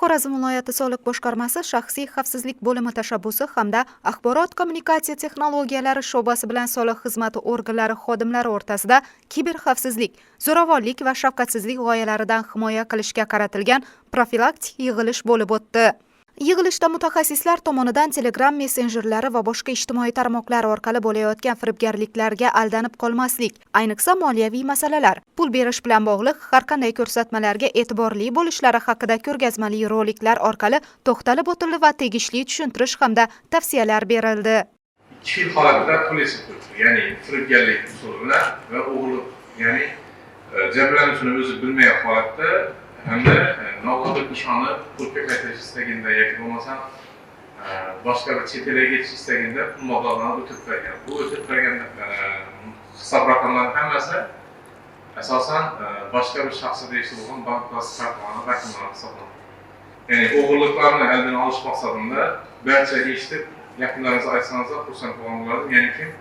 Xorazm viloyati soliq boshqarmasi shaxsiy xavfsizlik bo'limi tashabbusi hamda axborot kommunikatsiya texnologiyalari sho'basi bilan soliq xizmati organlari xodimlari o'rtasida kiberxavfsizlik, zo'ravonlik va shafqatsizlik g'oyalaridan himoya qilishga qaratilgan profilaktik yig'ilish bo'lib o'tdi. Yig'ilishda mutaxassislar tomonidan Telegram messenjerlari va boshqa ijtimoiy tarmoqlar orqali bo'layotgan firibgarliklarga aldanib qolmaslik, ayniqsa moliyaviy masalalar, pul berish bilan bog'liq har qanday ko'rsatmalarga e'tiborli bo'lishlari haqida ko'rgazmali roliklar orqali to'xtalib o'tildi va tegishli tushuntirish hamda tavsiyalar berildi. Ikki xil holatda pul yasab turibdi, ya'ni firibgarlik usuli bilan va o'g'irlik, ya'ni jabrlanuvchini o'zi bilmagan holatda hamda noqonuniy ishonni pulga qaytarish istaganda yoki bo'lmasam boshqa bir chet elga ketish istaganda pul mablag'larini o'tib bergan. Bu o'tib bergan hisob raqamlarining hammasi asosan boshqa bir shaxsga tegishli bo'lgan bank kartalarining raqamlari hisoblanadi. Ya'ni o'g'irliklarni oldini olish maqsadida barchaga eshitib, yaqinlaringizni aytsangiz xursand bo'lgan bo'lardim. Ya'ni kim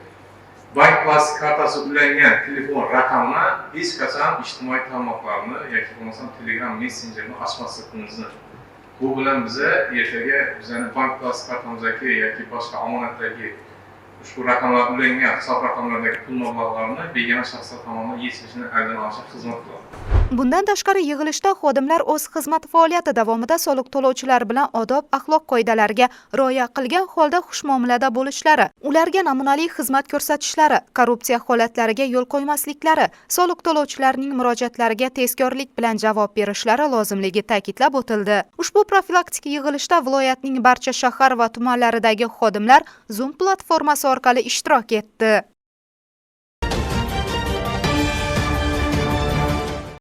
bank plastik kartasi ulangan telefon raqamini hech qachon ijtimoiy tarmoqlarni yoki bo'lmasam Telegram messenjerini ochmasligimizni. Bu bilan biza ertaga bizning bank plastik kartamizdagi yoki boshqa omonatdagi ushbu raqamlar ulangan hisob raqamlaridagi pul mablag'larini begona shaxslar tomonidan yechilishini oldini olishga xizmat qiladi. Bundan tashqari yig'ilishda xodimlar o'z xizmat faoliyati davomida soliq to'lovchilar bilan odob axloq qoidalariga rioya qilgan holda xushmuomalada bo'lishlari, ularga namunali xizmat ko'rsatishlari, korrupsiya holatlariga yo'l qo'ymasliklari, soliq to'lovchilarning murojaatlariga tezkorlik bilan javob berishlari lozimligi ta'kidlab o'tildi. Ushbu profilaktik yig'ilishda viloyatning barcha shahar va tumanlaridagi xodimlar Zoom platformasi orqali ishtirok etdi.